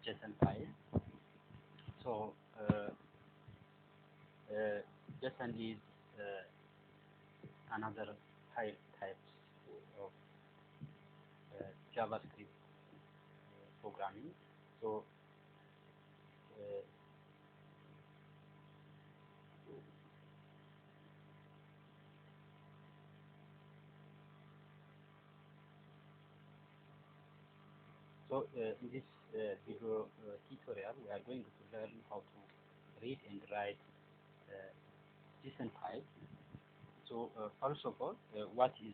JSON file. So JSON is another types of JavaScript programming. So in this video tutorial, we are going to learn how to read and write JSON file. So first of all, what is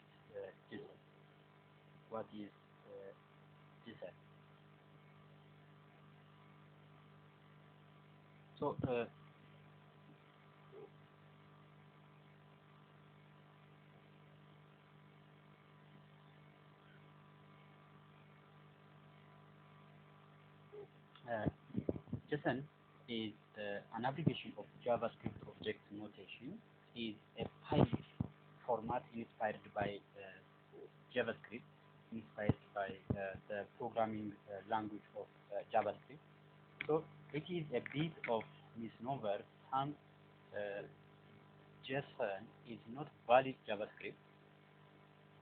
JSON? What is JSON? So JSON is an abbreviation of JavaScript object notation. Is a file format inspired by JavaScript, inspired by the programming language of JavaScript. So it is a bit of misnomer. Some JSON is not valid JavaScript.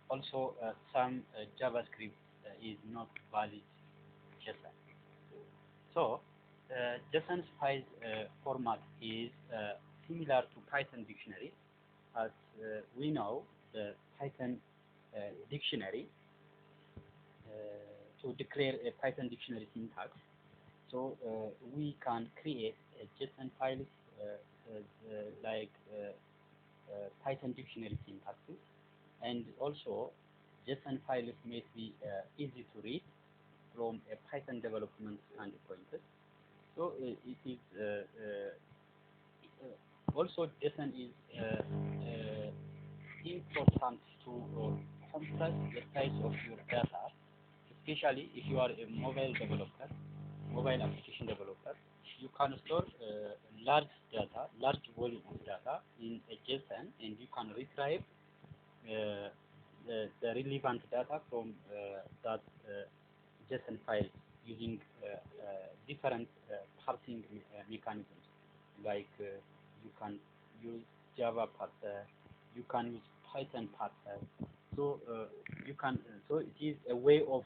Also, some JavaScript is not valid JSON. So JSON's file format is similar to Python dictionary. As we know, the Python dictionary, to declare a Python dictionary syntax, so we can create a JSON file like Python dictionary syntaxes, and also JSON files may be easy to read from a Python development standpoint. So it is also JSON is important to compress the size of your data, especially if you are a mobile developer, mobile application developer. You can store large data, large volume of data in a JSON, and you can retrieve the relevant data from that JSON file using different parsing mechanisms. Like you can use Java parser, you can use Python parser. So you can. So it is a way of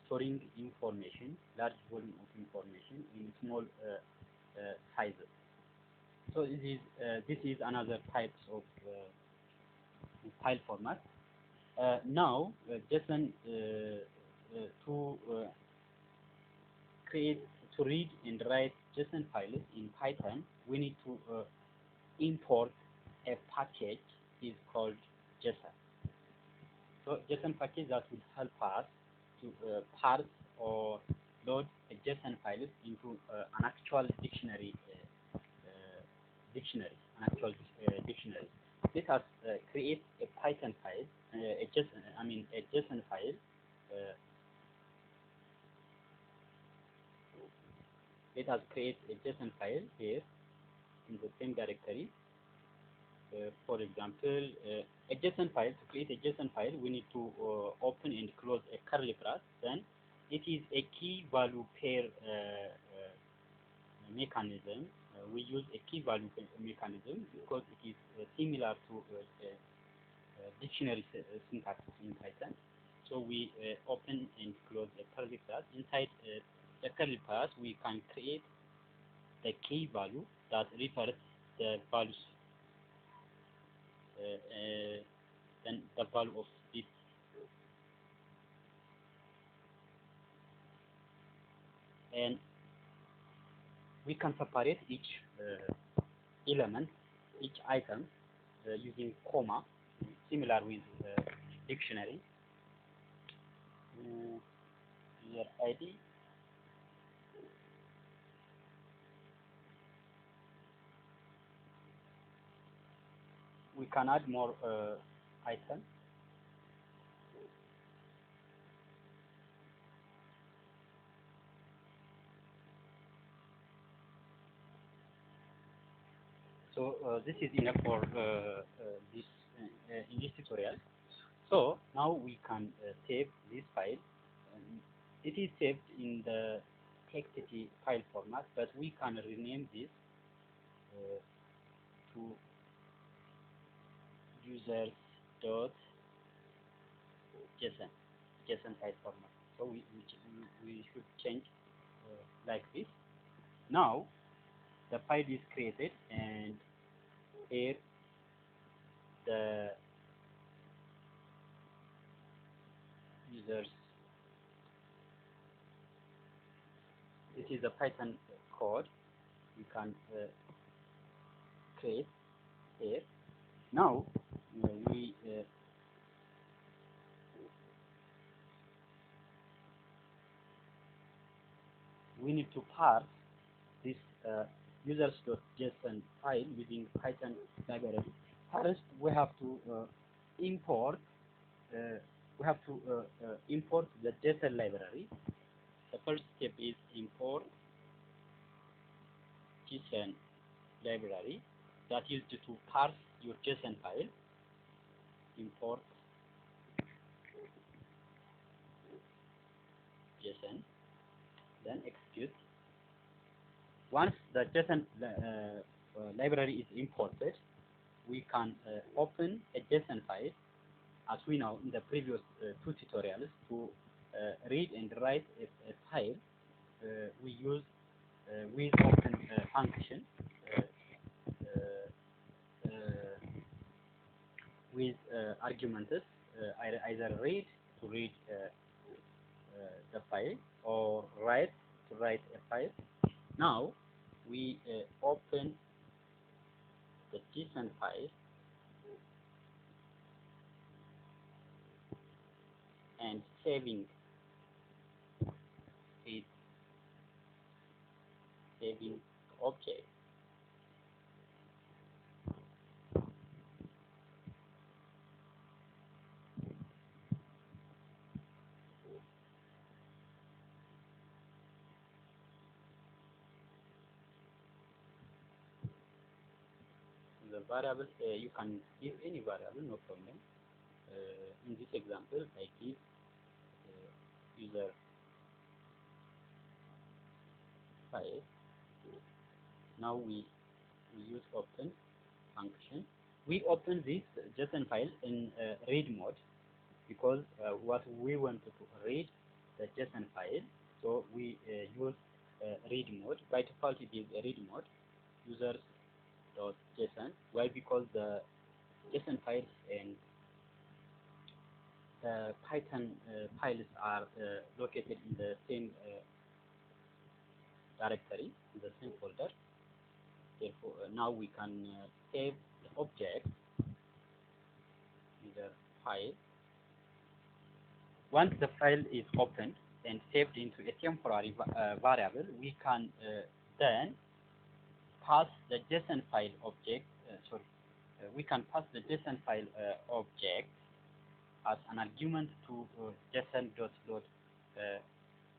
storing information, large volume of information in small sizes. So this is another types of file format. Now JSON to read and write JSON files in Python, we need to import a package is called JSON. So JSON package that would help us to parse or load a JSON file into an actual dictionary. Let us create a Python file, a JSON file. Let us create a JSON file here in the same directory. For example, a JSON file. To create a JSON file, we need to open and close a curly brace. Then it is a key value pair mechanism. We use a key value mechanism because it is similar to dictionary syntax in Python. So we open and close a curly brace. Inside the curly brace, we can create the key value that refers the values, then the value of this. And we can separate each element, each item using comma, similar with dictionary. User ID. We can add more items. So this is enough for this in this tutorial. So now we can save this file. It is saved in the txt file format, but we can rename this to users.json file format. So we should change like this. Now the file is created, and here the users, this is a Python code we can create here. Now we need to parse this users.json file using Python library. First, we have to import import the JSON library. The first step is import JSON library that is to parse your JSON file. Import JSON, then execute. Once the JSON library is imported, we can open a JSON file, as we know in the previous two tutorials. To read and write a file, we use with open function with arguments, either read to read the file, or write to write a file. Now we open the JSON file and saving object. The variable, you can give any variable, no problem. In this example, I give user file. Now we use open function. We open this JSON file in read mode, because what we want to read the JSON file, so we use read mode. By default, it is a read mode, users.json. Why? Because the JSON files and the Python files are located in the same directory, in the same folder. Therefore, now we can save the object, user file. Once the file is opened and saved into a temporary variable, we can then pass the JSON file object. We can pass the JSON file object as an argument to JSON.load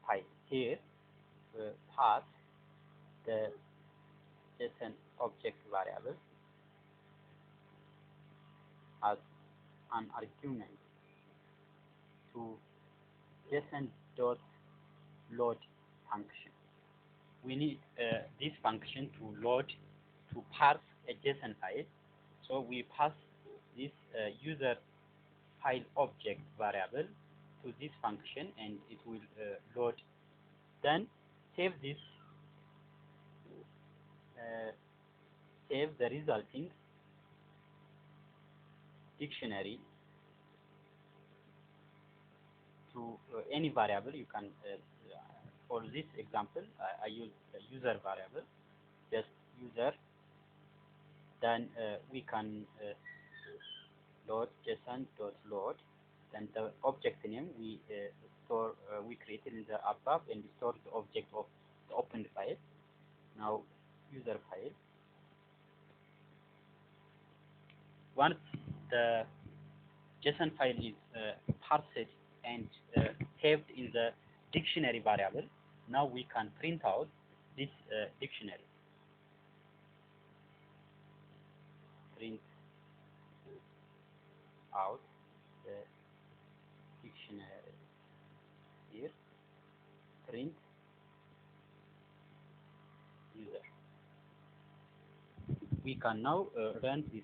file. Here, pass the JSON object variable as an argument to JSON.load function. We need this function to parse a JSON file. So we pass this user file object variable to this function, and it will load. Then save this, save the resulting dictionary to any variable. You can, for this example, I use the user variable, just user. Then we can load JSON.load. Then the object name we created in the above, and store the object of the opened file. Now user file. Once the JSON file is parsed and saved in the dictionary variable, now we can print out this dictionary. Print out the dictionary here. Print we can now run this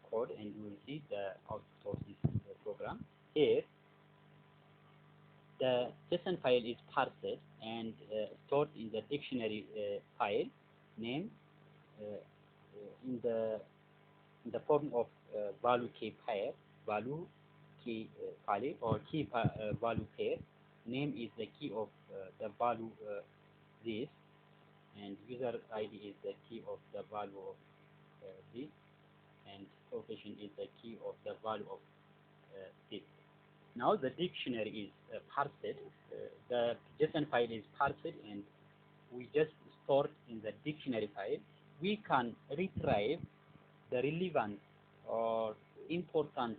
code, and you will see the output of this program. Here, the JSON file is parsed and stored in the dictionary file name in the form of value key pair, value key file, or key value pair. Name is the key of the value this, and user ID is the key of the value of this, and profession is the key of the value of this. Now the dictionary is parsed, the JSON file is parsed, and we just stored in the dictionary file. We can retrieve the relevant or important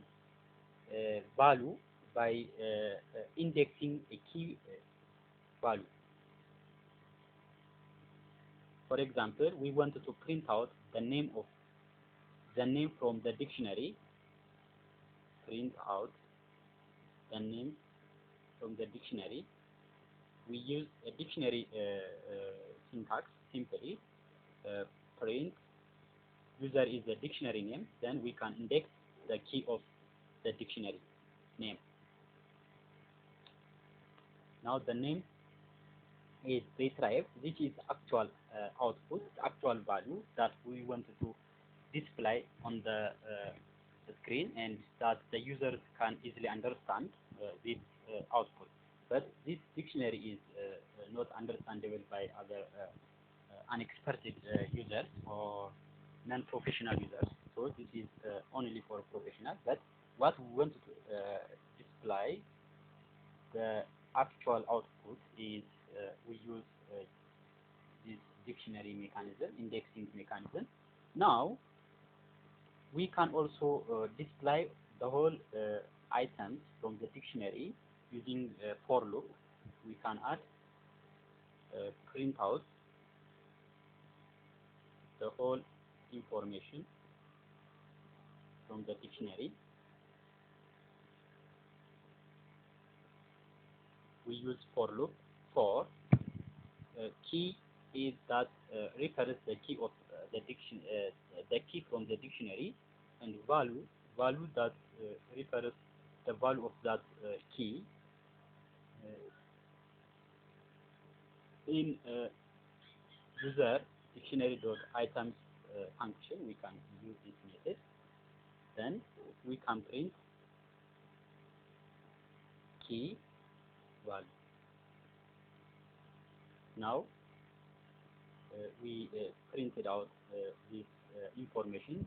value by indexing a key value. For example, we wanted to print out the name from the dictionary. Print out the name from the dictionary. We use a dictionary syntax simply. Print user is the dictionary name, then we can index the key of the dictionary name. Now the name is retrieved. This is actual output, actual value that we wanted to display on the screen, and that the users can easily understand this output. But this dictionary is not understandable by other unexperted users or non-professional users. So this is only for professionals. But what we want to display the actual output is we use this dictionary mechanism, indexing mechanism. Now we can also display the whole items from the dictionary using for loop. We can add print out the whole information from the dictionary. We use for loop. For key is that refers the key of the key from the dictionary, and value that refers the value of that key. In user dictionary.items function, we can use this method. Then we can print key value. Now we printed out this information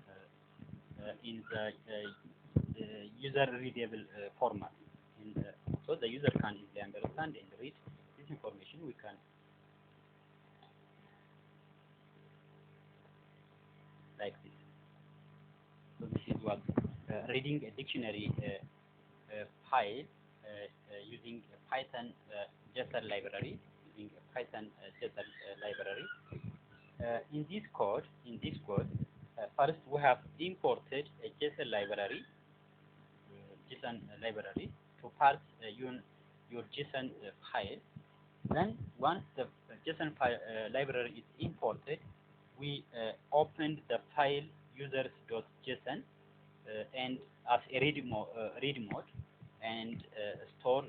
in the user readable format, and so the user can easily understand and read this information. We can like this. So this is what reading a dictionary file using a Python Json library. Using a Python Json library. In this code, first we have imported a JSON library, to parse your JSON file. Then once the JSON file library is imported, we opened the file users.json and as a read mode, and store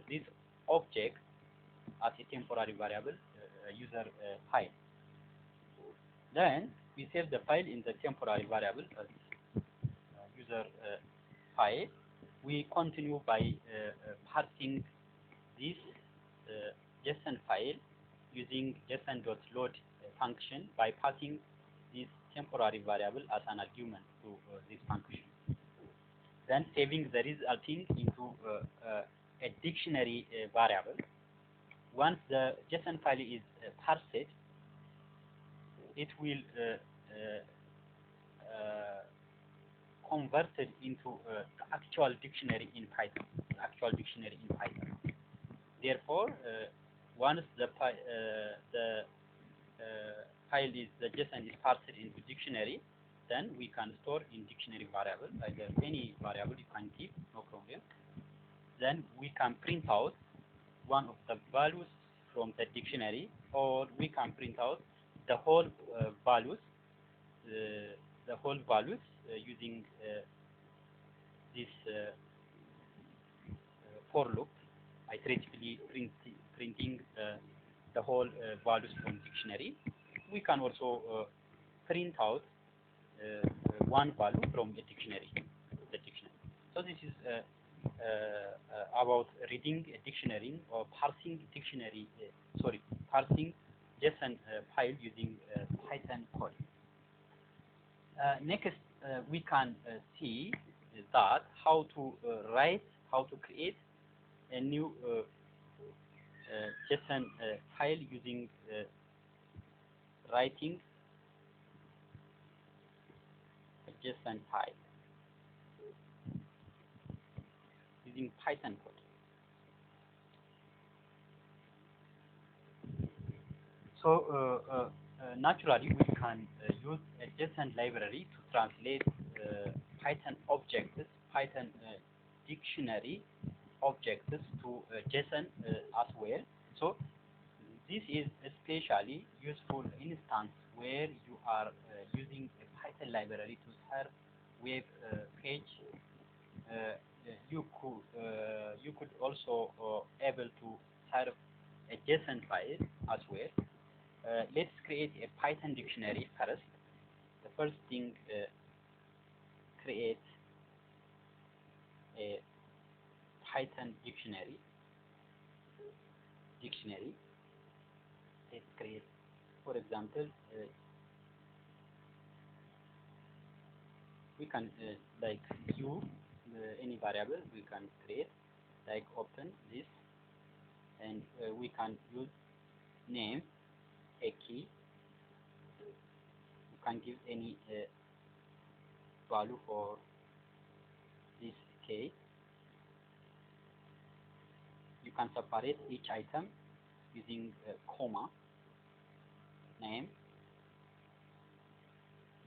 this object as a temporary variable user file. Then we save the file in the temporary variable as user file. We continue by parsing this JSON file using json.load function by passing this temporary variable as an argument to this function. Then saving the resulting into a dictionary variable. Once the JSON file is parsed, it will converted into the actual dictionary in Python. Therefore, once the JSON is parsed into dictionary, then we can store in dictionary variable, either any variable you can keep, no problem. Then we can print out one of the values from the dictionary, or we can print out the whole values the whole values using this for loop, iteratively printing the whole values from dictionary. We can also print out one value from a dictionary, the dictionary. So this is about reading a dictionary or parsing dictionary, parsing JSON file using Python code. Next, we can see that how to create a new JSON file using writing a JSON file using Python code. So naturally, we can use a JSON library to translate Python objects, Python dictionary objects to JSON as well. So this is especially useful instance where you are using a Python library to serve web page. You could also able to serve a JSON file as well. Let's create a Python dictionary first. The first thing, create a Python dictionary. Let's create, for example, we can like use any variable we can create, like open this, and we can use name, a key. You can give any value for this key. You can separate each item using comma, name,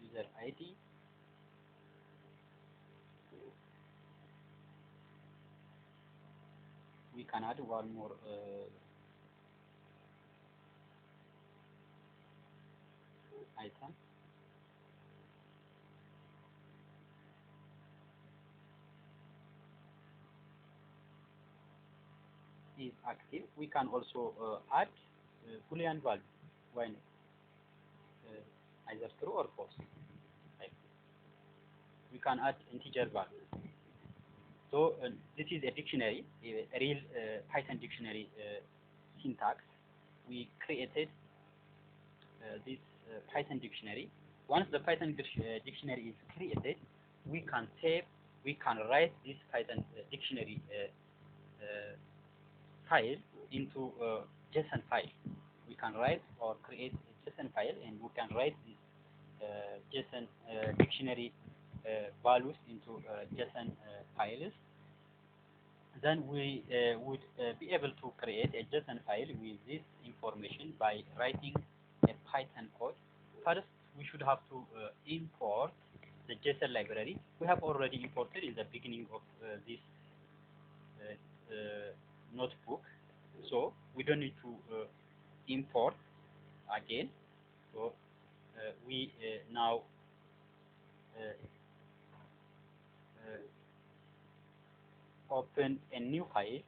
user ID, we can add one more item. Is active. We can also add Boolean value when either true or false. Like we can add integer value. So this is a dictionary, a real Python dictionary syntax. We created this Python dictionary. Once the Python dictionary is created, we can write this Python dictionary file into a JSON file. We can write or create a JSON file, and we can write this JSON dictionary values into JSON files. Then we would be able to create a JSON file with this information by writing a Python code. First, we should have to import the JSON library. We have already imported in the beginning of this notebook, so we don't need to import again. So we now open a new file.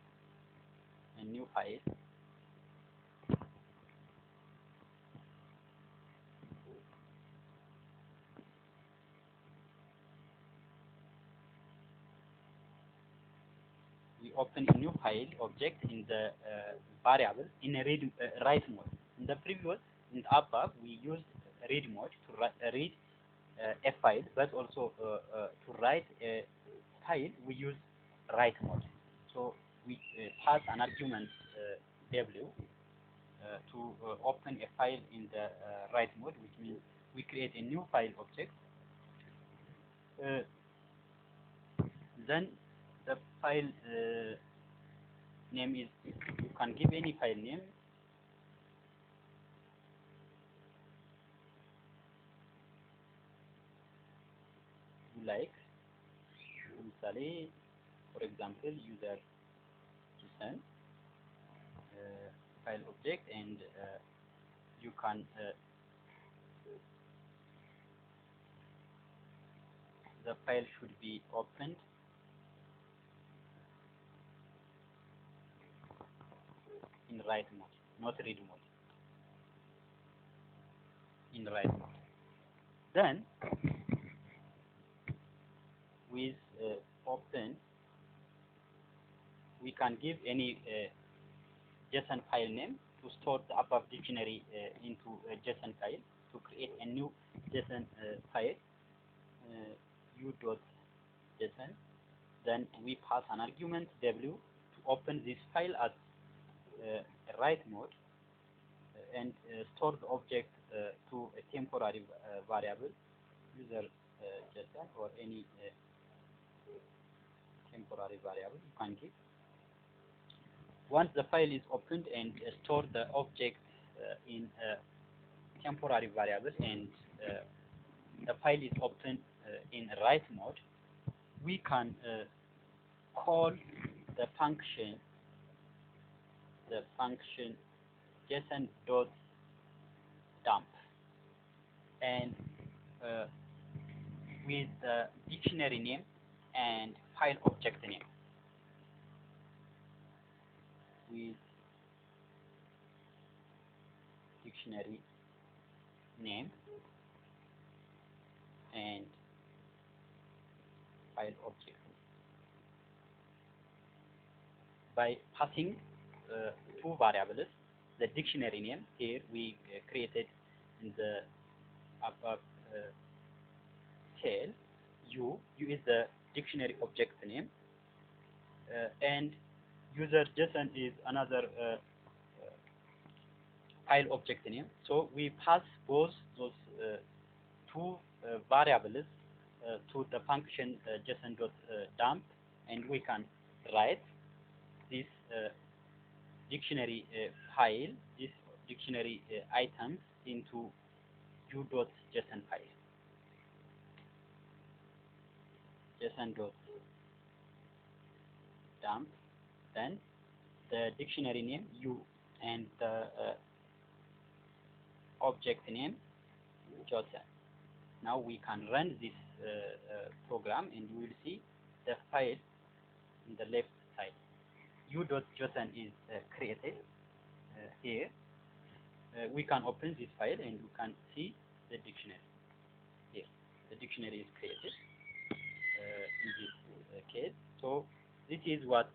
We open a new file object in the variable in a write mode. In the previous, in the above, we used read mode to read a file, but also to write a file, we use write mode. So we pass an argument w to open a file in the write mode, which means we create a new file object. Then the file name is, you can give any file name. You like, for example, user Json file object, and you can the file should be opened in write mode, not read mode, in write mode. Then with open, we can give any JSON file name to store the above dictionary into a JSON file, to create a new JSON file, u.json. Then we pass an argument w to open this file at write mode and store the object to a temporary variable, user JSON, or any temporary variable you can give. Once the file is opened and store the object in a temporary variable, and the file is opened in write mode, we can call the function json.dump and with the dictionary name and file object name. With dictionary name and file object. By passing two variables, the dictionary name, here we created in the above tail, u is the dictionary object name, and user JSON is another file object name. So we pass both those two variables to the function json.dump, and we can write this dictionary file, this dictionary items into u.json file. json.dump, then the dictionary name u and the object name Json. Now we can run this program and we will see the file in the left side. u.json is created here. We can open this file and you can see the dictionary here. The dictionary is created in this case. So this is what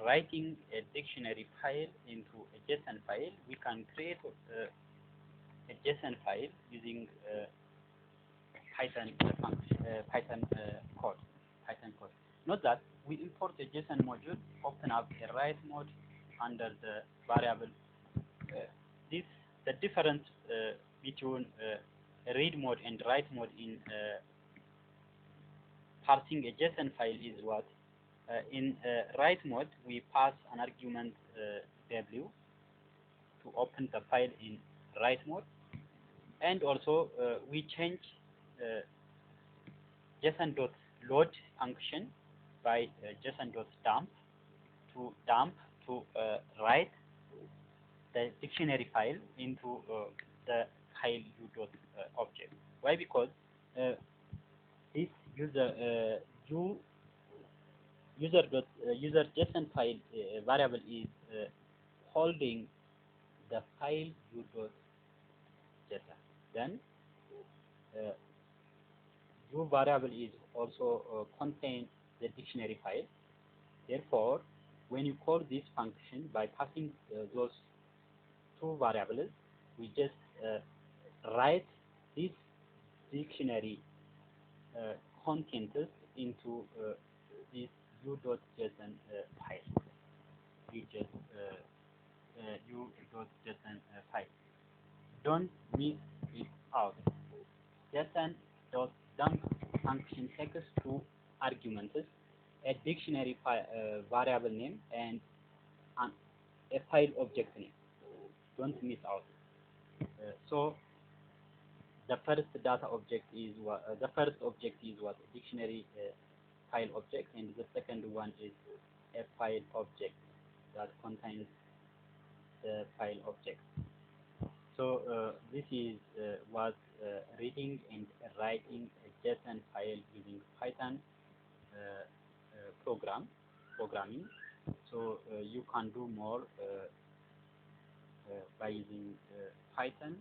writing a dictionary file into a JSON file. We can create a JSON file using Python code. Note that we import a JSON module, open up a write mode under the variable. The difference between read mode and write mode in parsing a JSON file is what in write mode we pass an argument w to open the file in write mode, and also we change json.load function by json.dump to write the dictionary file into the file u.object. Why? Because this user JSON file variable is holding the file u.json. Then u variable is also contains the dictionary file. Therefore, when you call this function by passing those two variables, we just write this dictionary contents into this u.json file. u.json file. Don't miss it out. json.dump function takes two arguments, a dictionary variable name and a file object name. Don't miss out. So the first data object is what dictionary file object, and the second one is a file object that contains the file object. So this is what reading and writing a JSON file using Python programming. So you can do more by using Python.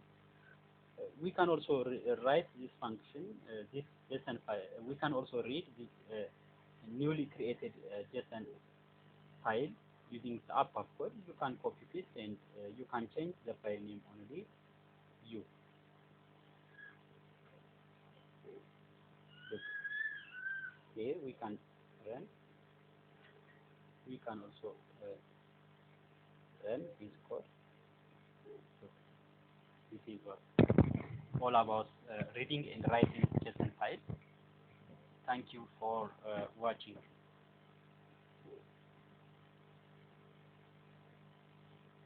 We can also write this function, this JSON file. We can also read this newly created JSON file using the app of code. You can copy paste and you can change the file name only you. Look, here we can run. We can also run this code. So this is what all about reading and writing JSON file. Thank you for watching.